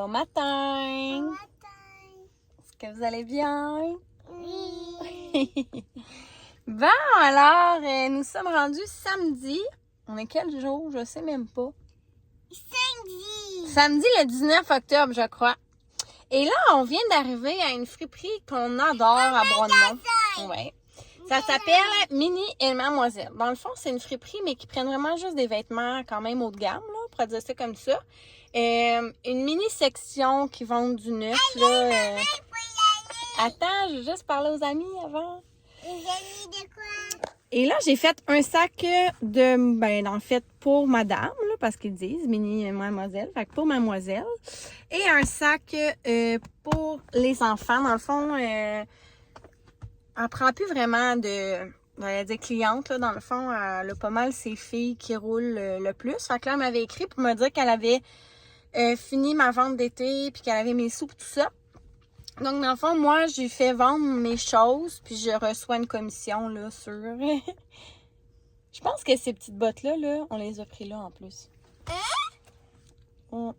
Bon matin! Bon matin! Est-ce que vous allez bien? Oui! Bon, alors, nous sommes rendus samedi. On est quel jour? Je sais même pas. Samedi! Samedi le 19 octobre, je crois. Et là, on vient d'arriver à une friperie qu'on adore à Broadmont. Ouais. Ça s'appelle Mini et Mademoiselle. Dans le fond, c'est une friperie, mais qui prennent vraiment juste des vêtements quand même haut de gamme, là, on pourrait dire ça comme ça. Une mini-section qui vend du neuf, là. Attends, je vais juste parler aux amis avant. Les amis de quoi? Et là, j'ai fait un sac en fait, pour madame, là, parce qu'ils disent Mini et Mademoiselle, fait que pour mademoiselle. Et un sac pour les enfants. Dans le fond, elle prend plus vraiment de clientes, là. Dans le fond, elle a pas mal ses filles qui roulent le plus. Fait que là, elle m'avait écrit pour me dire qu'elle avait fini ma vente d'été, puis qu'elle avait mes sous, tout ça. Donc, dans le fond, moi, j'ai fait vendre mes choses, puis je reçois une commission, là, sur... Je pense que ces petites bottes-là, là, on les a pris là, en plus. Ouais.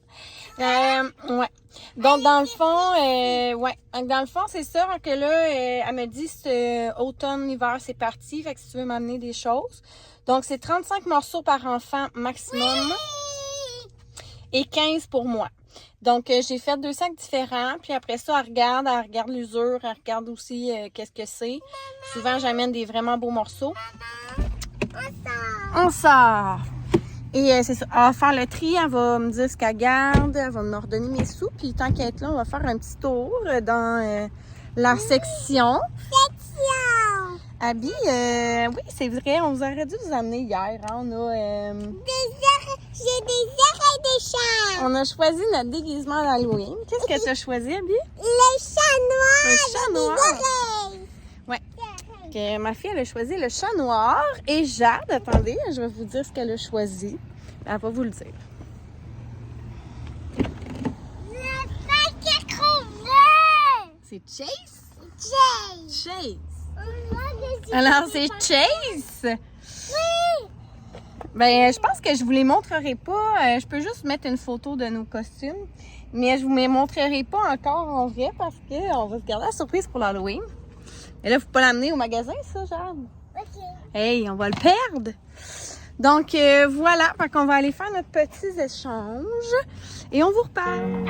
Donc, dans le fond, Dans le fond, c'est ça que là, elle me dit, automne, hiver, c'est parti. Fait que si tu veux m'amener des choses. Donc, c'est 35 morceaux par enfant maximum. Et 15 pour moi. Donc, j'ai fait 2 sacs différents. Puis après ça, elle regarde l'usure, elle regarde aussi qu'est-ce que c'est. Souvent, j'amène des vraiment beaux morceaux. On sort! Et c'est ça. Elle va faire le tri, elle va me dire ce qu'elle garde, elle va me redonner mes sous. Puis tant qu'elle est là, on va faire un petit tour dans la section. Abby, oui, c'est vrai, on vous aurait dû vous amener hier. Hein? On a... J'ai des oreilles de chat! On a choisi notre déguisement d'Halloween. Qu'est-ce que tu as choisi, Abby? Le chat noir! Le chat noir! Des oreilles! Ouais. Que ma fille, elle a choisi le chat noir. Et Jade, attendez, je vais vous dire ce qu'elle a choisi. Elle va vous le dire. Le paquet qu'on veut! C'est Chase? Jay! Chase. Moi, Alors, c'est Chase? Oui! Ben, je pense que je vous les montrerai pas. Je peux juste mettre une photo de nos costumes. Mais je vous les montrerai pas encore en vrai parce qu'on va se garder la surprise pour l'Halloween. Et là, faut pas l'amener au magasin, ça, Jade? OK. Hey, on va le perdre! Donc, voilà. Fait qu'on va aller faire notre petits échanges. Et on vous reparle.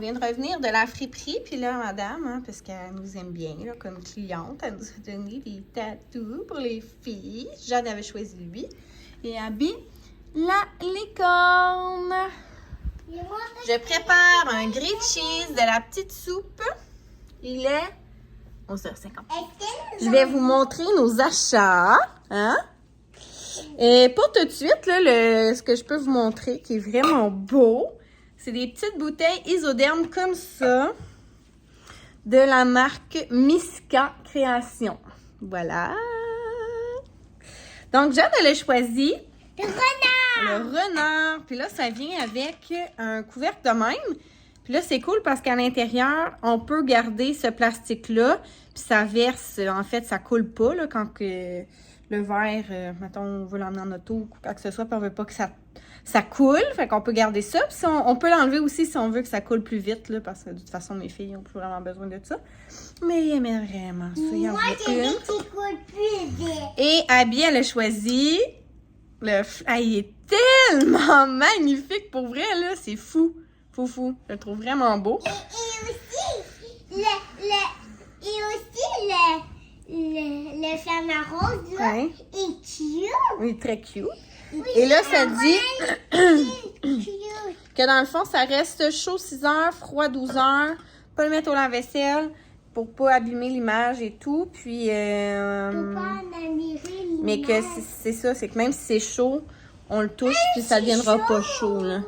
De revenir de la friperie, puis là, madame, hein, parce qu'elle nous aime bien là, comme cliente, elle nous a donné des tatous pour les filles. Jade avait choisi lui. Et Abby, la licorne. Je prépare un grilled cheese, de la petite soupe. Il est 11h50. Je vais vous montrer nos achats. Hein? Et pour tout de suite, là, ce que je peux vous montrer, qui est vraiment beau, c'est des petites bouteilles Isoderm comme ça, de la marque Miska Création. Voilà. Donc, Jade, elle a choisi Le renard! le renard. Puis là, ça vient avec un couvercle de même. Puis là, c'est cool parce qu'à l'intérieur, on peut garder ce plastique-là. Puis ça verse, en fait, ça coule pas là, quand que le verre, mettons, on veut l'emmener en auto ou quoi que ce soit, puis on veut pas que ça coule. Fait qu'on peut garder ça. Puis on peut l'enlever aussi si on veut que ça coule plus vite, là, parce que de toute façon, mes filles n'ont plus vraiment besoin de ça. Mais vraiment, ça, il y en Moi, a j'ai une. des qui coulent plus vite. Et Abby, elle a choisi il est tellement magnifique pour vrai, là. C'est fou. Fou. Je le trouve vraiment beau. Le flamant rose, là, Ouais. est cute. Oui, très cute. Oui, Et là, ça dit cute. que dans le fond, ça reste chaud 6 heures, froid 12 heures. Pas le mettre au lave-vaisselle pour pas abîmer l'image et tout. Puis, Faut pas en admirer l'image. mais que c'est ça, c'est que même si c'est chaud, on le touche, puis ça deviendra pas chaud, là.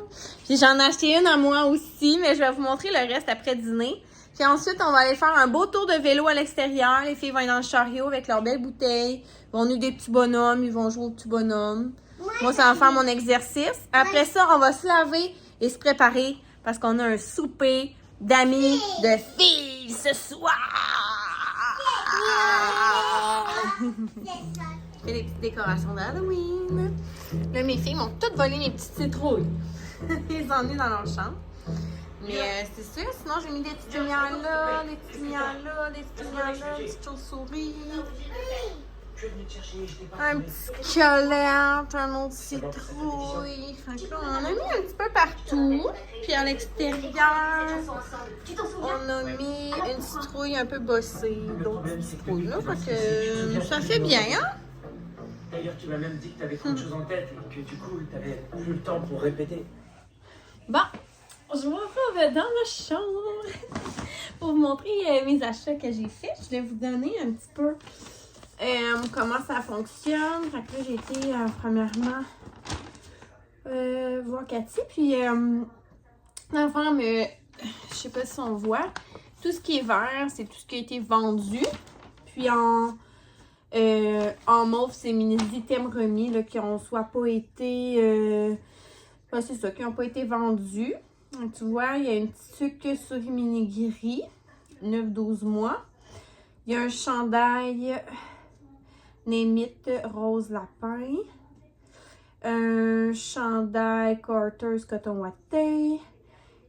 Puis j'en ai acheté une à moi aussi, mais je vais vous montrer le reste après dîner. Puis ensuite, on va aller faire un beau tour de vélo à l'extérieur. Les filles vont être dans le chariot avec leurs belles bouteilles. Ils vont nous des petits bonhommes, ils vont jouer aux petits bonhommes. Moi, ça va faire mon exercice. Après ça, on va se laver et se préparer parce qu'on a un souper d'amis de filles ce soir. Je fais des petites décorations d'Halloween. Là, mes filles m'ont toutes volé mes petites citrouilles. Ils ont mis dans leur chambre. Mais c'est sûr, sinon j'ai mis des petites lumières là, des petites lumières là, des petites lumières là, des petites chauves-souris. Un petit squelette, un autre citrouille. Fait que là, on en a mis un petit peu partout. Puis à l'extérieur, on a mis une citrouille un peu bossée, d'autres citrouilles là. Fait que ça fait bien, hein? D'ailleurs, tu m'as même dit que tu avais trop de choses en tête et que du coup, tu n'avais plus le temps pour répéter. Bon, je m'en vais dans ma chambre pour vous montrer mes achats que j'ai faits. Je vais vous donner un petit peu comment ça fonctionne. Fait que là, j'ai été premièrement voir Cathy. Puis, dans le fond, je sais pas si on voit, tout ce qui est vert, c'est tout ce qui a été vendu. Puis en mauve, c'est mes items remis là, qui n'ont soit pas été... c'est ça, qui n'ont pas été vendus. Donc, tu vois, il y a une petite tuque souris mini gris, 9-12 mois. Il y a un chandail Némite rose lapin. Un chandail Carter's coton ouaté.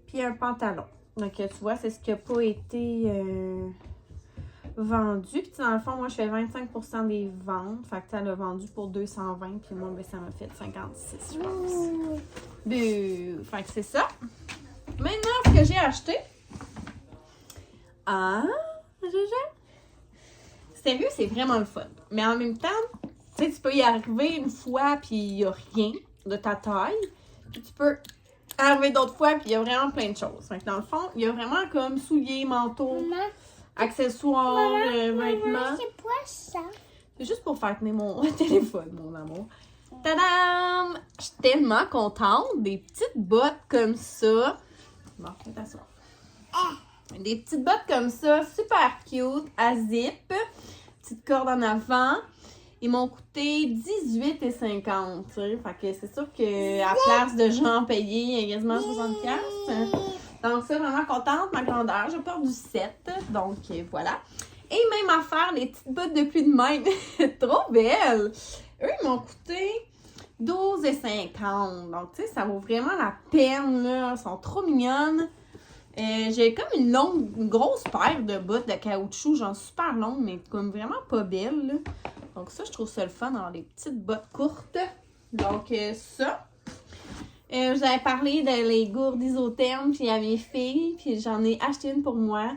Puis un pantalon. Donc, tu vois, c'est ce qui n'a pas été vendu. Puis dans le fond, moi, je fais 25% des ventes. Fait que elle a vendu pour 220. Puis moi, ben, ça m'a fait 56, je pense. Fait que c'est ça. Maintenant, ce que j'ai acheté. Ah, sérieux, c'est vraiment le fun. Mais en même temps, tu sais, tu peux y arriver une fois, puis il n'y a rien de ta taille. Puis tu peux arriver d'autres fois, puis il y a vraiment plein de choses. Fait que dans le fond, il y a vraiment comme souliers, manteaux, accessoires, vêtements. C'est quoi ça? C'est juste pour faire tenir mon téléphone, mon amour. Tadam! Je suis tellement contente. Des petites bottes comme ça. Bon, fais t'asseoir. Des petites bottes comme ça, super cute, à zip. Petite corde en avant. Ils m'ont coûté 18,50. Fait que c'est sûr qu'à place de gens payés quasiment 60$. Donc, ça, vraiment contente. Ma grandeur, je porte du 7. Donc, voilà. Et même affaire, les petites bottes de pluie de même. Trop belles! Eux, ils m'ont coûté 12,50. Donc, tu sais, ça vaut vraiment la peine, là. Elles sont trop mignonnes. J'ai comme une grosse paire de bottes de caoutchouc, genre super longue, mais comme vraiment pas belle, là. Donc, ça, je trouve ça le fun dans les petites bottes courtes. Donc, ça. Je vous avais parlé de les gourdes isothermes, puis à mes filles, puis j'en ai acheté une pour moi.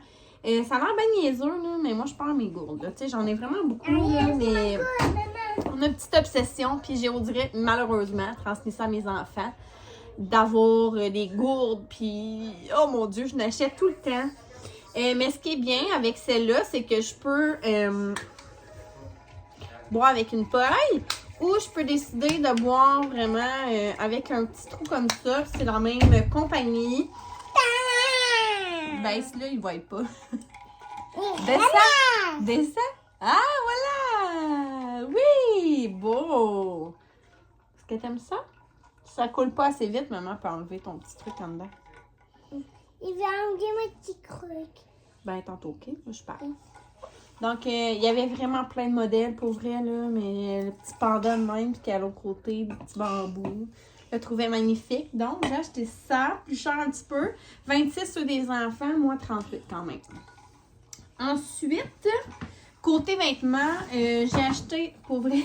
Ça a l'air bien niaiseux, là, mais moi, je perds mes gourdes. Tu sais, j'en ai vraiment beaucoup, là, mais on a une petite obsession, puis j'ai, on dirait, malheureusement, transmis ça à mes enfants, d'avoir des gourdes, puis oh mon Dieu, je n'achète tout le temps. Mais ce qui est bien avec celle-là, c'est que je peux boire avec une paille, ou je peux décider de boire vraiment avec un petit trou comme ça. C'est la même compagnie. Ben, celui-là, il ne voit pas. Descends! Descends! Ah, voilà! Oui! Beau! Est-ce que t'aimes ça? Ça coule pas assez vite, maman peut enlever ton petit truc en dedans. Il va enlever mon petit truc. Ben, tantôt, OK? Je parle. Donc, il y avait vraiment plein de modèles pour vrai, là, mais le petit panda de même, puis qu'à l'autre côté, des petits bambous. Je le trouvais magnifique. Donc, j'ai acheté ça, plus cher un petit peu. 26 sur des enfants, moi 38 quand même. Ensuite, côté vêtements, j'ai acheté, pour vrai,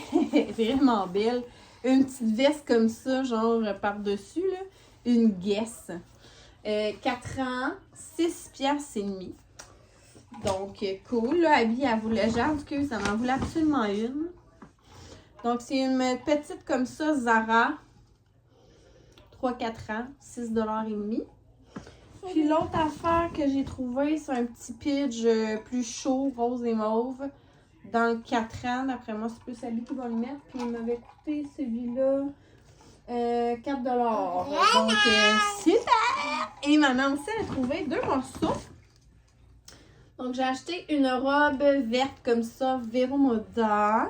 vraiment belle, une petite veste comme ça, genre par-dessus, là, une Guess. 4 ans, 6,5$. Donc, cool. Là, Abby, elle voulait, j'avoue que ça m'en voulait absolument une. Donc, c'est une petite comme ça, Zara. 3-4 ans, 6,5$. Puis l'autre affaire que j'ai trouvé, c'est un petit pitch plus chaud, rose et mauve. Dans le 4 ans, d'après moi, c'est plus Abby qui va le mettre. Puis il m'avait coûté celui-là $4. Donc, super! Et maman aussi a trouvé 2 morceaux. Donc, j'ai acheté une robe verte comme ça, Vero Moda.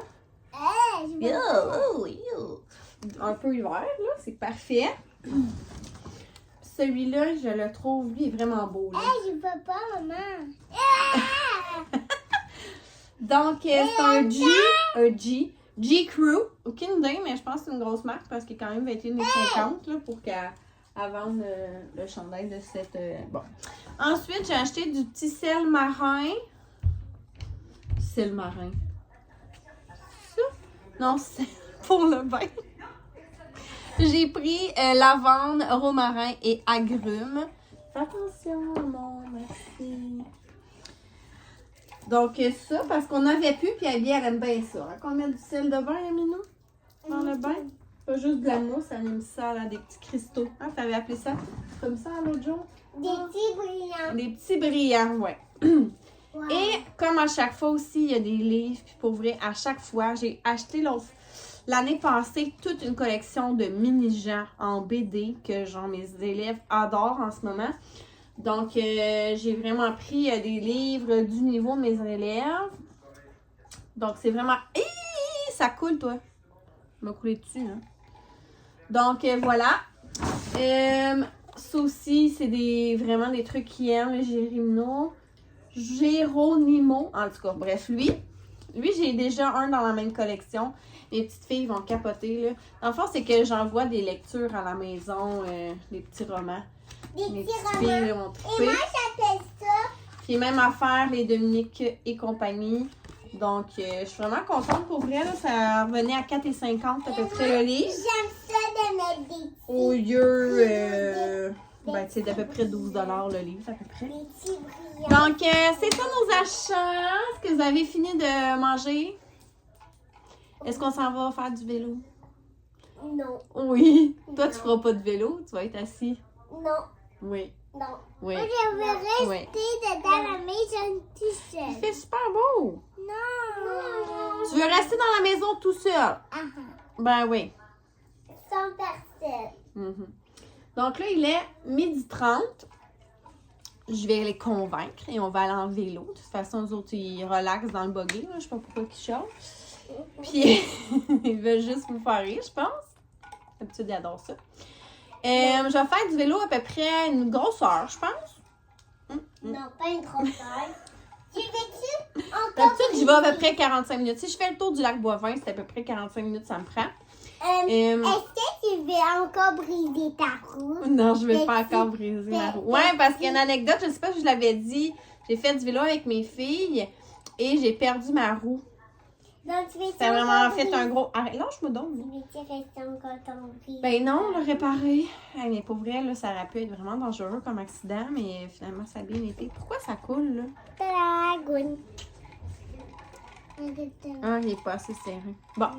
Un peu hiver, là, c'est parfait. Celui-là, je le trouve, lui, vraiment beau. Là. Je peux pas, maman. Donc, c'est un G Crew. Aucune idée, mais je pense que c'est une grosse marque parce qu'il est quand même 21,50 là, pour qu'elle vende le chandail de cette... Bon. Ensuite, j'ai acheté du petit sel marin. Sel marin. Ça? Non, c'est pour le bain. J'ai pris lavande, romarin et agrumes. Fais attention, maman, merci. Donc, ça, parce qu'on avait plus, puis Abby, elle aime bien ça. Hein, qu'on met du sel de bain, Amina, dans le bain. Pas juste de la mousse, elle aime ça, là, des petits cristaux. Hein, t'avais appelé ça comme ça l'autre jour? Des petits brillants. Des petits brillants, ouais. Wow. Et comme à chaque fois aussi, il y a des livres, puis pour vrai, à chaque fois, j'ai acheté l'année passée toute une collection de mini-gens en BD que genre mes élèves adorent en ce moment. Donc, j'ai vraiment pris des livres du niveau de mes élèves. Donc, c'est vraiment... Hi! Ça coule, toi. Je m'a coulé dessus, hein. Donc, voilà. Ça aussi, c'est vraiment des trucs qu'ils aiment, le Géronimo. En tout cas, bref, lui, j'ai déjà un dans la même collection. Les petites filles vont capoter, là. Dans le fond, c'est que j'envoie des lectures à la maison, des petits romans. Des Les petits petites filles romans. vont Et triper. moi, j'appelle ça. Puis même affaire, les Dominique et compagnie. Donc, je suis vraiment contente pour vrai. Là, ça revenait à 4,50 à peu près le livre. J'aime ça de mettre des petits, Au lieu, c'est d'à peu près 12 $ le livre, à peu près. des petits brillants. Donc, c'est ça nos achats. Est-ce que vous avez fini de manger? Est-ce qu'on s'en va faire du vélo? Non, Oui. Toi, tu feras pas de vélo, tu vas être assis. non, Oui. non. Oui. Moi, je veux rester Oui. dans la maison tout Il seul. fait super beau. Non. Tu veux rester dans la maison tout seul? Ah, Ben oui. sans personne. Mhm. Donc là, il est 12h30. Je vais les convaincre et on va aller en vélo. De toute façon, eux autres, ils relaxent dans le buggy. Je sais pas pourquoi ils chantent. Puis, ils veulent juste vous faire rire, je pense. D'habitude, ils adorent ça. Je vais faire du vélo à peu près une grosse heure, je pense. Non, pas une grosse heure. Tu veux-tu encore? D'habitude, j'y vais à peu près 45 minutes. Si je fais le tour du lac Boivin, c'est à peu près 45 minutes, ça me prend. Est-ce que tu veux encore briser ta roue? Non, je vais Mais pas tu- encore briser ma roue. mais- Ouais, parce qu'il y a une anecdote, je sais pas si je l'avais dit. J'ai fait du vélo avec mes filles et j'ai perdu ma roue. Donc, tu veux Ça a vraiment fait un gros... Arrête, lâche-moi donc. Tu veux-tu rester encore ton brise? Ben non, on l'a réparé. Hey, mais pour vrai, là, ça aurait pu être vraiment dangereux comme accident, mais finalement, ça a bien été. Pourquoi ça coule, là? Dragon. Ah, il est pas assez serré. Bon.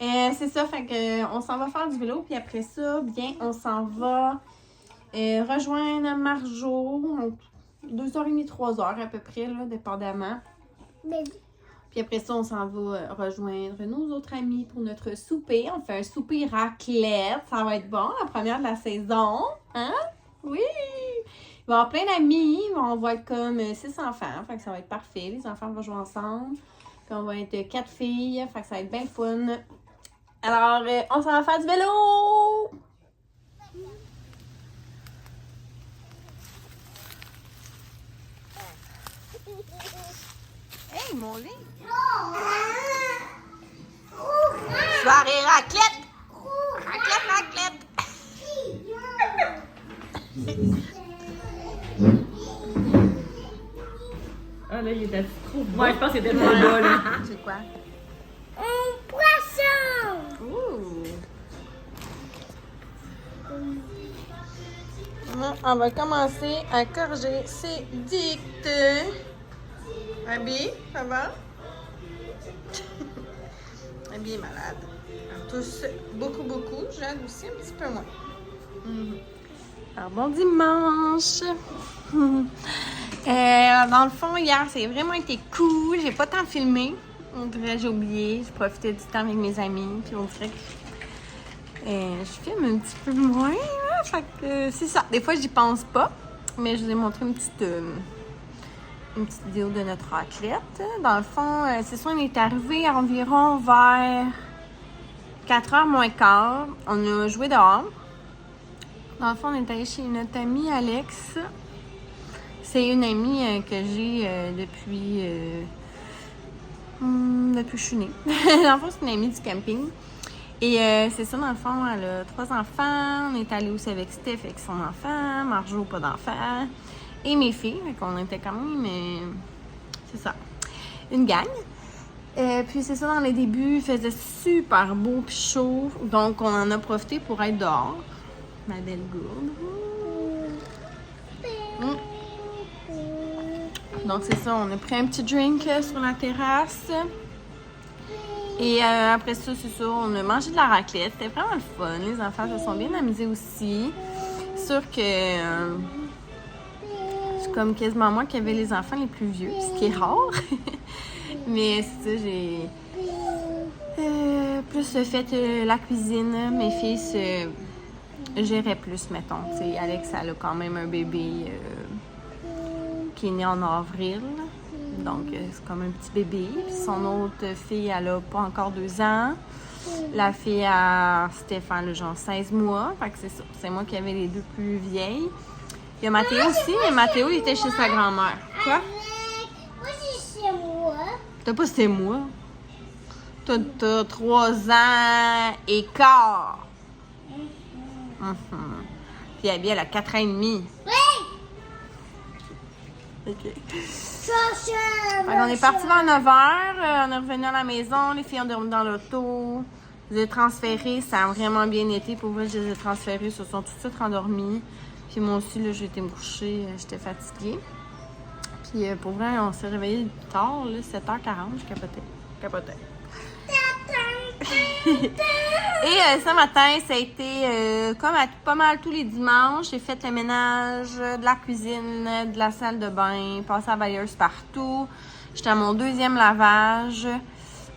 C'est ça, fait que on s'en va faire du vélo, puis après ça, bien, on s'en va rejoindre Marjo. 2h30, 3h à peu près, là, dépendamment. Mais Puis après ça, on s'en va rejoindre nos autres amis pour notre souper. On fait un souper raclette. Ça va être bon, la première de la saison. Hein? Oui! Il va y avoir plein d'amis. On va être comme 6 enfants. Fait que ça va être parfait. Les enfants vont jouer ensemble. Puis on va être 4 filles. Fait que ça va être bien fun. Alors, on s'en va faire du vélo! Hey, mon lit! Soirée raclette! Raclette, raclette! Ah là, il était trop bon. Ouais, je pense qu'il était trop bas, là. C'est quoi? un poisson! Ouh! On va commencer à corriger ces dictées. Abby, ça va? Abby est malade. On tousse beaucoup, beaucoup. Jade aussi, un petit peu moins. Alors, bon dimanche! Dans le fond, hier, ça a vraiment été cool. J'ai pas tant filmé. On dirait j'ai oublié. J'ai profité du temps avec mes amis. Puis on dirait que Je filme un petit peu moins, là, fait que c'est ça. Des fois, j'y pense pas, mais je vous ai montré une petite vidéo de notre athlète. Dans le fond, c'est ça, on est arrivé environ vers 4h moins quart. On a joué dehors. Dans le fond, on est allé chez notre ami Alex. C'est une amie que j'ai depuis que je suis née. Dans le fond, c'est une amie du camping. Et c'est ça, dans le fond, elle a 3 enfants. On est allé aussi avec Steph avec son enfant. Marjo, pas d'enfant. Et mes filles. Fait qu'on était quand même, c'est ça, une gang. Puis c'est ça, dans les débuts, il faisait super beau puis chaud. Donc, on en a profité pour être dehors. Ma belle gourde. Donc, c'est ça, on a pris un petit drink sur la terrasse. Et après ça, c'est ça, on a mangé de la raclette. C'était vraiment le fun. Les enfants se sont bien amusés aussi. C'est sûr que c'est comme quasiment moi qui avais les enfants les plus vieux, ce qui est rare. Mais c'est ça, j'ai plus fait la cuisine. Mes filles se géraient plus, mettons. T'sais, Alex, elle a quand même un bébé qui est né en avril. Donc, c'est comme un petit bébé. Puis son autre fille, elle a pas encore 2 ans. La fille à Stéphane, elle a genre 16 mois. Fait que c'est ça. C'est moi qui avais les 2 plus vieilles. Il y a Mathéo aussi, mais Mathéo, il était chez sa grand-mère. Quoi? Moi, c'est chez moi. T'as pas c'est moi. T'as 3 ans et quart. Puis Abby, elle a 4 ans et demi. Oui! OK. On est parti vers 9h. On est revenu à la maison. Les filles ont dormi dans l'auto. Je les ai transférées. Ça a vraiment bien été. Pour vrai, je les ai transférées. Ils se sont tout de suite rendormis. Puis moi aussi, là, j'ai été me coucher. J'étais fatiguée. Puis pour vrai, on s'est réveillés tard, là, 7h40. Je capotais. Et ce matin, ça a été comme à pas mal tous les dimanches. J'ai fait le ménage de la cuisine, de la salle de bain, passé à la balayeuse partout. J'étais à mon 2e lavage.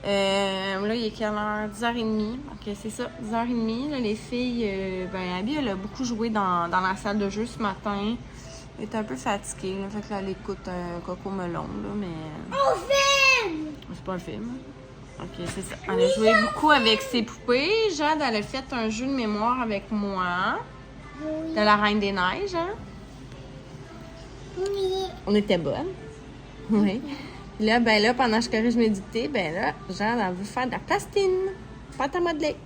Là, il est quelle heure? 10h30. Ok, c'est ça, 10h30. Là, les filles, Abby, elle a beaucoup joué dans la salle de jeu ce matin. Elle était un peu fatiguée. Là, fait que là, elle écoute Coco Melon, là, mais... On filme! C'est pas un film. Ok, c'est ça. Elle a joué beaucoup avec ses poupées. Jade, elle a fait un jeu de mémoire avec moi. De la Reine des Neiges, hein? Oui. On était bonnes. Oui. Là, pendant que je corrige mes dictées, Jade, elle veut faire de la plastine. Pâte à modeler.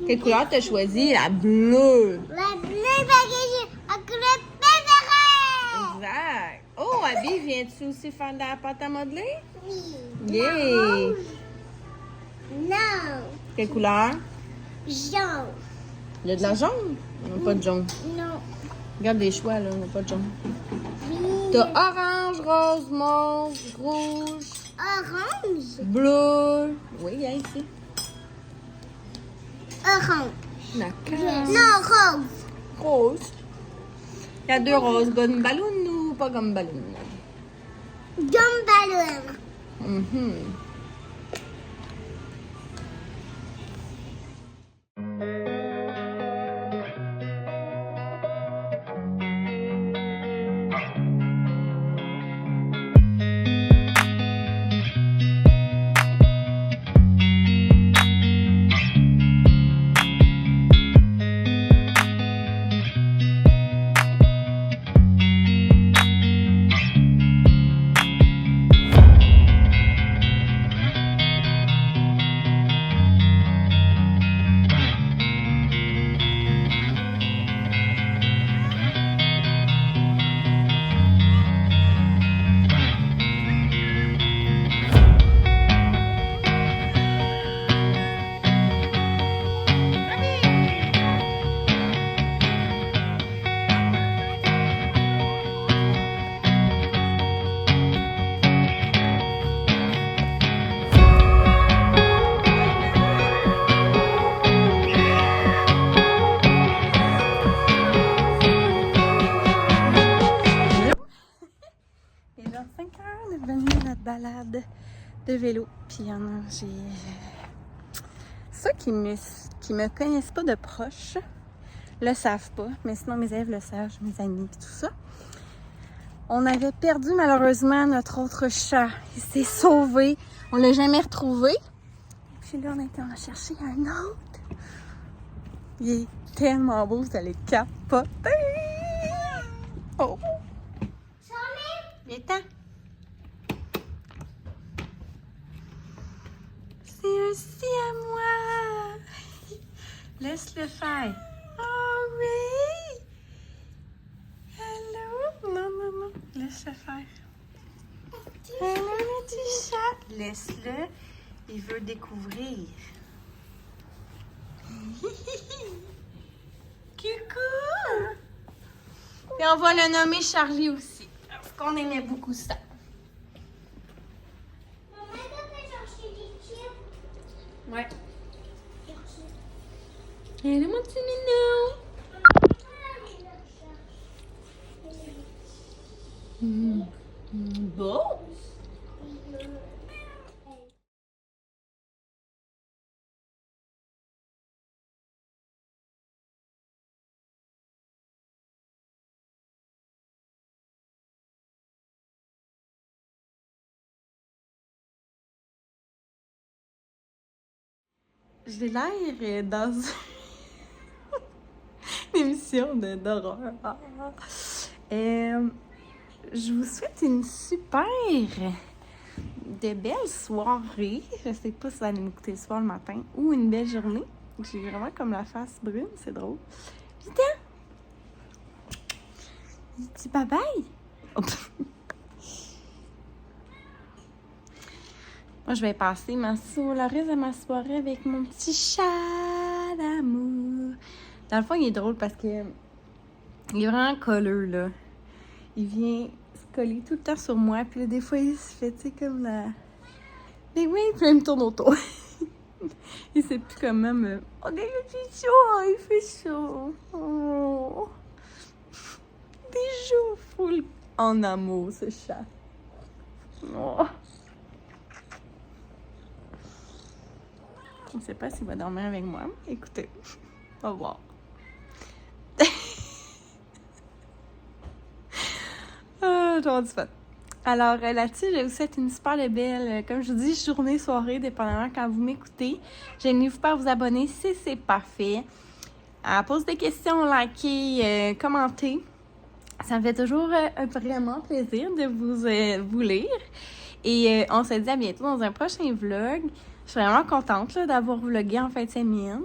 Quelle couleur t'as choisi? La bleue. La bleue bagage à couleur préférée! Exact. Oh, Abby, viens-tu aussi faire de la pâte à modeler? Oui. Yeah! Rouge. Non. Quelle couleur? Jaune. Il y a de la jaune? On n'a pas de jaune. Non. Regarde les choix, là, on n'a pas de jaune. Oui. T'as orange, rose, mauve, rouge, Orange. bleu. Oui, il y a ici. Orange. D'accord. Non, rose. Rose. Il y a 2 roses. Gomme ballon ou pas gomme ballon? Gomme ballon. Mhm. balade de vélo. Puis j'ai ceux qui me connaissent pas de proche le savent pas, mais sinon mes élèves le savent, mes amis et tout ça. On avait perdu malheureusement notre autre chat. Il s'est sauvé. On l'a jamais retrouvé. Puis là, on a été en chercher un autre. Il est tellement beau, vous allez capoter. Oh! Viens-t'en. C'est un si à moi. Laisse-le faire. Oh oui! Allô? Non, non, non. Laisse-le faire. Allô, le petit chat. Laisse-le. Il veut découvrir. Coucou! Et on va le nommer Charlie aussi. Parce qu'on aimait beaucoup ça. Maman, tu peux chercher des chips? Ouais. Hello, mon petit minou. Beau. J'ai l'air dans une émission d'horreur. Je vous souhaite une super de belle soirée. Je sais pas si vous allez m'écouter le soir, le matin, ou une belle journée. J'ai vraiment comme la face brune, c'est drôle. Putain! Dis bye bye! Moi, je vais passer le reste de ma soirée avec mon petit chat d'amour. Dans le fond, il est drôle parce que il est vraiment colleux, là. Il vient se coller tout le temps sur moi. Puis là, des fois, il se fait, tu sais, comme la... Mais oui, puis là, il me tourne autour. Il sait plus comment me... Oh, regarde, il fait chaud, il fait chaud. Oh. Des joues full en amour, ce chat. Oh. Je ne sais pas s'il va dormir avec moi. Écoutez, on va voir. J'ai du fun. Alors là-dessus, je vous souhaite une super belle, comme je vous dis, journée, soirée, dépendamment quand vous m'écoutez. Je n'hésitez pas à vous abonner si c'est pas fait. À poser des questions, liker, commenter. Ça me fait toujours vraiment plaisir de vous lire. Et on se dit à bientôt dans un prochain vlog. Je suis vraiment contente là, d'avoir vlogué en fin de semaine.